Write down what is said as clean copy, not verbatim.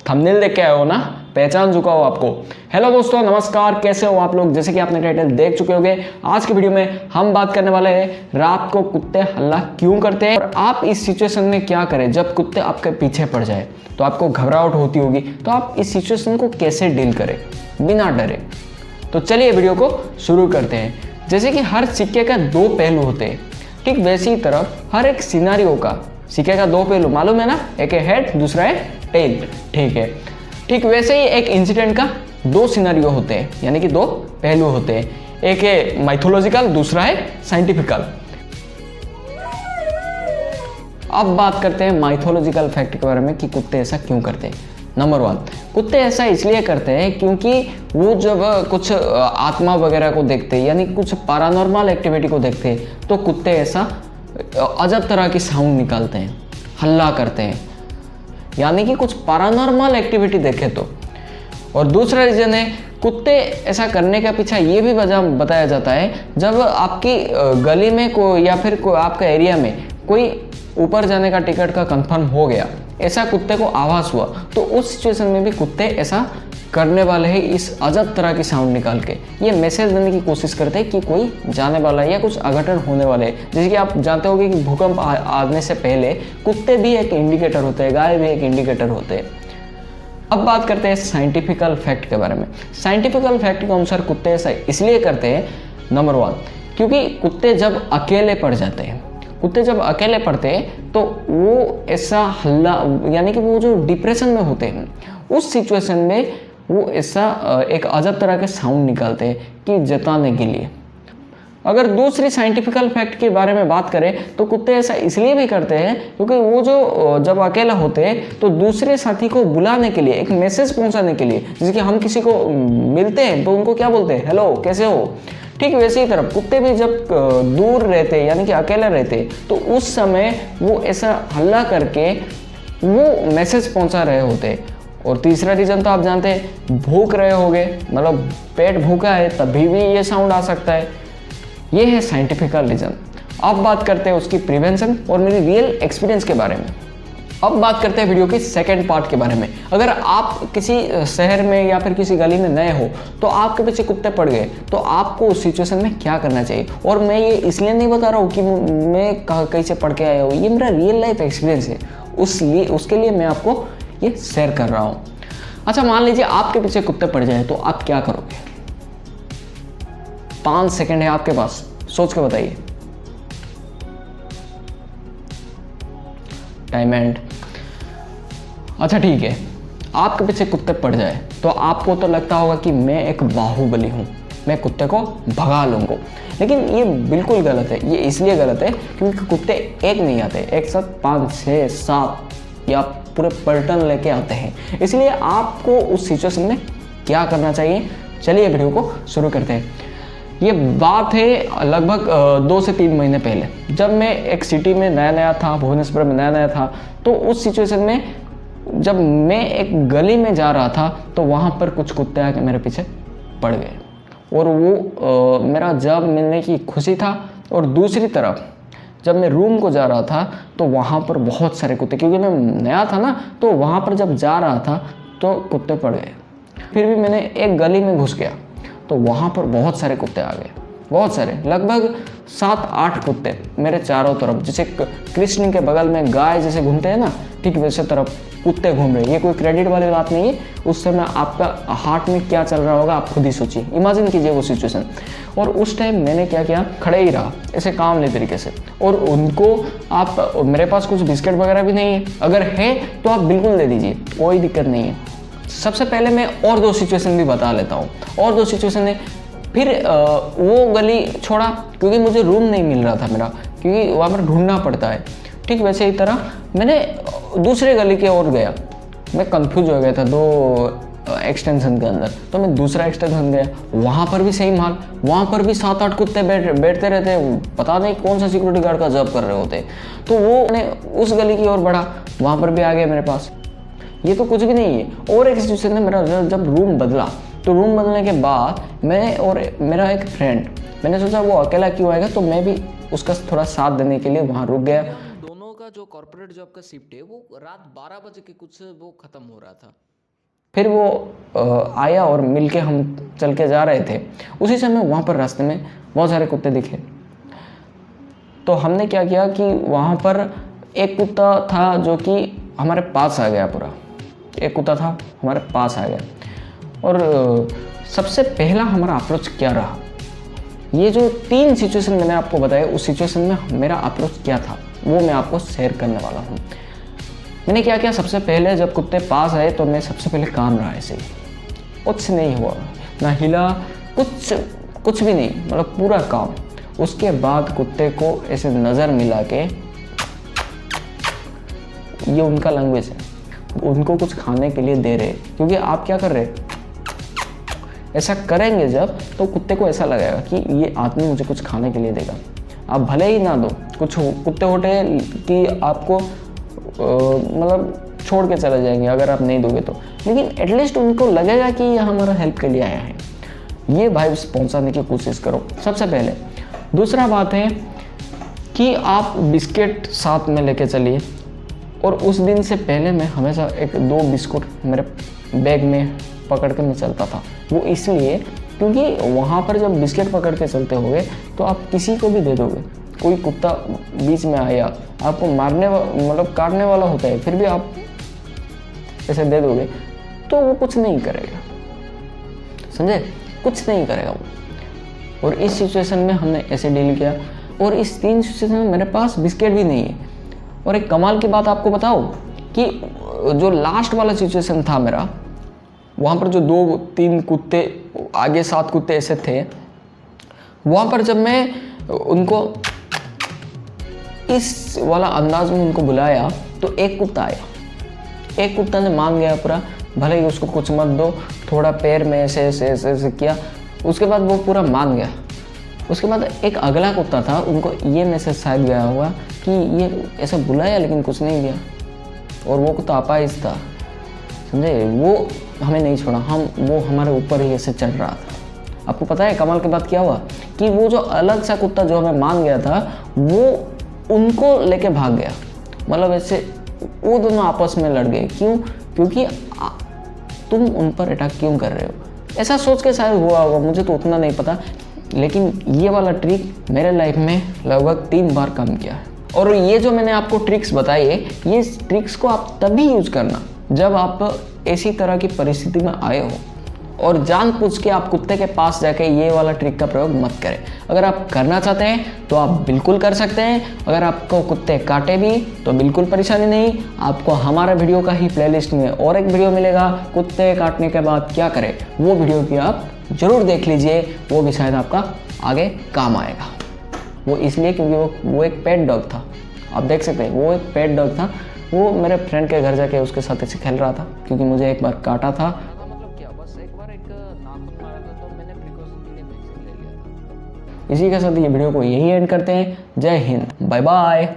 Thumbnail देख के आए हो ना, पहचान चुका हो आपको। हेलो दोस्तों, नमस्कार, कैसे हो आप लोग। जैसे कि आपने टाइटल देख चुके होंगे, आज की वीडियो में हम बात करने वाले हैं रात को कुत्ते हल्ला क्यों करते हैं और आप इस सिचुएशन में क्या करें जब कुत्ते आपके पीछे पड़ जाए तो आपको घबराहट होती होगी, तो आप इस सिचुएशन को कैसे डील करें बिना डरे। तो चलिए वीडियो को शुरू करते हैं। जैसे कि हर सिक्के का दो पहलू होते हैं, ठीक वैसी तरफ हर एक सिनारियो का सिक्के का दो पहलू मालूम है ना, एक है हेड, दूसरा है टेल। ठीक है, ठीक वैसे ही एक इंसिडेंट का दो सिनारियो होते हैं, यानी कि दो पहलू होते हैं। एक है माइथोलॉजिकल, दूसरा है साइंटिफिकल। अब बात करते हैं माइथोलॉजिकल फैक्ट के बारे में कि कुत्ते ऐसा क्यों करते हैं। नंबर 1, कुत्ते ऐसा इसलिए करते हैं क्योंकि वो जब कुछ आत्मा वगैरह को देखते हैं, यानी कुछ पैरानॉर्मल एक्टिविटी को देखते हैं, तो कुत्ते ऐसा अजब तरह की साउंड निकालते हैं, हल्ला करते हैं, यानी कि कुछ पैरानॉर्मल एक्टिविटी देखे तो। और दूसरा रीज़न है, कुत्ते ऐसा करने का पीछे ये भी वजह बताया जाता है, जब आपकी गली में कोई या फिर आपका एरिया में कोई ऊपर जाने का टिकट का कंफर्म हो गया, ऐसा कुत्ते को आभास हुआ, तो उस सिचुएशन में भी कुत्ते ऐसा करने वाले हैं, इस अजब तरह की साउंड निकाल के ये मैसेज देने की कोशिश करते हैं कि कोई जाने वाला है या कुछ अघटन होने वाले है। जैसे कि आप जानते होंगे कि भूकंप आने से पहले कुत्ते भी एक इंडिकेटर होते हैं, गाय भी एक इंडिकेटर होते हैं। अब बात करते हैं साइंटिफिकल फैक्ट के बारे में। साइंटिफिकल फैक्ट के अनुसार कुत्ते ऐसा इसलिए करते हैं, नंबर 1, क्योंकि कुत्ते जब अकेले पड़ जाते हैं, कुत्ते जब अकेले पड़ते हैं तो वो ऐसा हल्ला, यानी कि वो जो डिप्रेशन में होते हैं उस सिचुएशन में वो ऐसा एक अजब तरह के साउंड निकालते हैं कि जताने के लिए। अगर दूसरी साइंटिफिकल फैक्ट के बारे में बात करें तो कुत्ते ऐसा इसलिए भी करते हैं क्योंकि वो जो जब अकेला होते हैं तो दूसरे साथी को बुलाने के लिए, एक मैसेज पहुंचाने के लिए, जैसे कि हम किसी को मिलते हैं तो उनको क्या बोलते हैं, हेलो कैसे हो, ठीक वैसे ही तरफ कुत्ते भी जब दूर रहते हैं, यानी कि अकेले रहते हैं, तो उस समय वो ऐसा हल्ला करके वो मैसेज पहुंचा रहे होते हैं। और तीसरा रीज़न तो आप जानते हैं, भूख रहे होंगे, मतलब पेट भूखा है तभी भी ये साउंड आ सकता है। ये है साइंटिफिकल रीज़न। अब बात करते हैं उसकी प्रिवेंशन और मेरी रियल एक्सपीरियंस के बारे में। अब बात करते हैं वीडियो की सेकंड पार्ट के बारे में। अगर आप किसी शहर में या फिर किसी गली में नए हो तो आपके पीछे कुत्ते पड़ गए, तो आपको उस सिचुएशन में क्या करना चाहिए। और मैं ये इसलिए नहीं बता रहा हूँ कि मैं कहीं से पढ़ के आया हूँ, ये मेरा रियल लाइफ एक्सपीरियंस है, उसके लिए मैं आपको ये शेयर कर रहा हूँ। अच्छा, मान लीजिए आपके पीछे कुत्ते पड़ जाए तो आप क्या करोगे। 5 सेकंड है आपके पास, सोच के बताइए। Time and. अच्छा ठीक है, आपके पीछे कुत्ते पड़ जाए तो आपको तो लगता होगा कि मैं एक बाहुबली हूँ, मैं कुत्ते को भगा लूँगा, लेकिन ये बिल्कुल गलत है। ये इसलिए गलत है क्योंकि कुत्ते एक नहीं आते, एक साथ 5, 6, 7 या पूरे पलटन लेके आते हैं। इसलिए आपको उस सिचुएशन में क्या करना चाहिए, चलिए वीडियो को शुरू करते हैं। ये बात है लगभग 2 से 3 महीने पहले, जब मैं एक सिटी में नया था, भुवनेश्वर में नया था, तो उस सिचुएशन में जब मैं एक गली में जा रहा था तो वहाँ पर कुछ कुत्ते आके मेरे पीछे पड़ गए और वो मेरा जब मिलने की खुशी था। और दूसरी तरफ जब मैं रूम को जा रहा था तो वहाँ पर बहुत सारे कुत्ते, क्योंकि मैं नया था ना, तो वहाँ पर जब जा रहा था तो कुत्ते पड़ गए। फिर भी मैंने एक गली में घुस गया तो वहाँ पर बहुत सारे कुत्ते आ गए, बहुत सारे, लगभग 7-8 कुत्ते मेरे चारों तरफ, जैसे कृष्ण के बगल में गाय जैसे घूमते हैं ना, ठीक वैसे तरफ कुत्ते घूम रहे हैं। ये कोई क्रेडिट वाली बात नहीं है, उस समय आपका हार्ट में क्या चल रहा होगा आप खुद ही सोचिए, इमेजिन कीजिए वो सिचुएशन। और उस टाइम मैंने क्या किया, खड़े ही रहा ऐसे कामले तरीके से। और उनको आप, मेरे पास कुछ बिस्किट वगैरह भी नहीं है, अगर है तो आप बिल्कुल दे दीजिए, कोई दिक्कत नहीं है। सबसे पहले मैं और 2 सिचुएशन भी बता लेता हूँ। और 2 सिचुएशन है, फिर वो गली छोड़ा क्योंकि मुझे रूम नहीं मिल रहा था मेरा, क्योंकि वहाँ पर ढूंढना पड़ता है। ठीक वैसे ही तरह मैंने दूसरे गली की ओर गया, मैं कंफ्यूज हो गया था 2 एक्सटेंशन के अंदर, तो मैं दूसरा एक्सटेंशन गया, वहाँ पर भी सेम हाल, वहाँ पर भी 7-8 कुत्ते बैठते रहते, पता नहीं कौन सा सिक्योरिटी गार्ड का जॉब कर रहे होते। तो वो मैंने उस गली की ओर बढ़ा, वहाँ पर भी आ गया मेरे पास। ये तो कुछ भी नहीं है। और एक सिचुएशन है, मेरा जब रूम बदला, तो रूम बदलने के बाद मैं और मेरा एक फ्रेंड, मैंने सोचा वो अकेला क्यों आएगा, तो मैं भी उसका थोड़ा साथ देने के लिए वहाँ रुक गया। दोनों का जो कॉर्पोरेट जॉब का शिफ्ट है वो रात 12 बजे के कुछ वो ख़त्म हो रहा था। फिर वो आया और मिलके हम चल के जा रहे थे। उसी समय वहाँ पर रास्ते में बहुत सारे कुत्ते दिखे। तो हमने क्या किया कि वहाँ पर एक कुत्ता था जो कि हमारे पास आ गया पूरा। एक कुत्ता था हमारे पास आ गया। और सबसे पहला हमारा अप्रोच क्या रहा, ये जो 3 सिचुएशन मैंने आपको बताया, उस सिचुएशन में मेरा अप्रोच क्या था वो मैं आपको शेयर करने वाला हूँ। मैंने क्या किया, सबसे पहले जब कुत्ते पास आए तो मैं सबसे पहले काम रहा ऐसे ही, कुछ नहीं हुआ, ना हिला, कुछ भी नहीं, मतलब पूरा काम। उसके बाद कुत्ते को ऐसे नज़र मिला के, ये उनका लैंग्वेज है, उनको कुछ खाने के लिए दे रहे, क्योंकि आप क्या कर रहे, ऐसा करेंगे जब, तो कुत्ते को ऐसा लगेगा कि ये आदमी मुझे कुछ खाने के लिए देगा। आप भले ही ना दो, कुछ कुत्ते होते कि आपको मतलब छोड़ के चले जाएंगे अगर आप नहीं दोगे तो, लेकिन एटलीस्ट उनको लगेगा कि ये हमारा हेल्प के लिए आया है। ये वाइब्स पहुंचाने की कोशिश करो सबसे पहले। दूसरा बात है कि आप बिस्किट साथ में लेके चलिए। और उस दिन से पहले मैं हमेशा 1-2 बिस्कुट मेरे बैग में पकड़ के मैं चलता था। वो इसलिए क्योंकि वहाँ पर जब बिस्किट पकड़ के चलते होगे तो आप किसी को भी दे दोगे। कोई कुत्ता बीच में आया, आपको मारने मतलब काटने वाला होता है, फिर भी आप ऐसे दे दोगे तो वो कुछ नहीं करेगा, समझे, कुछ नहीं करेगा वो। और इस सिचुएशन में हमने ऐसे डील किया। और इस 3 सिचुएशन में मेरे पास बिस्किट भी नहीं है। और एक कमाल की बात आपको बताओ कि जो लास्ट वाला सिचुएशन था मेरा, वहाँ पर जो 2-3 कुत्ते आगे 7 कुत्ते ऐसे थे, वहाँ पर जब मैं उनको इस वाला अंदाज में उनको बुलाया तो एक कुत्ता आया। एक कुत्ता ने मान गया पूरा, भले ही उसको कुछ मत दो, थोड़ा पैर में ऐसे ऐसे ऐसे ऐसे किया, उसके बाद वो पूरा मान गया। उसके बाद एक अगला कुत्ता था, उनको ये मैसेज शायद गया हुआ कि ये ऐसा बुलाया लेकिन कुछ नहीं दिया, और वो कुत्ता अपाहिज था, समझे, वो हमें नहीं छोड़ा, वो हमारे ऊपर ही ऐसे चढ़ रहा था। आपको पता है कमाल के बाद क्या हुआ कि वो जो अलग सा कुत्ता जो हमें मान गया था वो उनको लेके भाग गया। मतलब ऐसे वो दोनों आपस में लड़ गए। क्यों? क्योंकि तुम उन पर अटैक क्यों कर रहे हो, ऐसा सोच के शायद हुआ होगा, मुझे तो उतना नहीं पता। लेकिन ये वाला ट्रिक मेरे लाइफ में लगभग 3 बार काम किया है। और ये जो मैंने आपको ट्रिक्स बताई है, ये ट्रिक्स को आप तभी यूज करना जब आप ऐसी तरह की परिस्थिति में आए हो, और जानबूझ के आप कुत्ते के पास जाके ये वाला ट्रिक का प्रयोग मत करें। अगर आप करना चाहते हैं तो आप बिल्कुल कर सकते हैं। अगर आपको कुत्ते काटे भी तो बिल्कुल परेशानी नहीं, आपको हमारे वीडियो का ही प्लेलिस्ट में और एक वीडियो मिलेगा, कुत्ते काटने के बाद क्या करें, वो वीडियो भी आप ज़रूर देख लीजिए, वो भी शायद आपका आगे काम आएगा। वो इसलिए क्योंकि वो एक पेट डॉग था, आप देख सकते हैं, वो एक पेट डॉग था। वो मेरे फ्रेंड के घर जाके उसके साथ ऐसे खेल रहा था, क्योंकि मुझे एक बार काटा था। मतलब क्या, बस एक बार एक नाखून मारा था तो मैंने प्रिकॉशन के लिए वैक्सीन ले लिया था। इसी के साथ ये वीडियो को यही एंड करते हैं। जय हिंद, बाय बाय।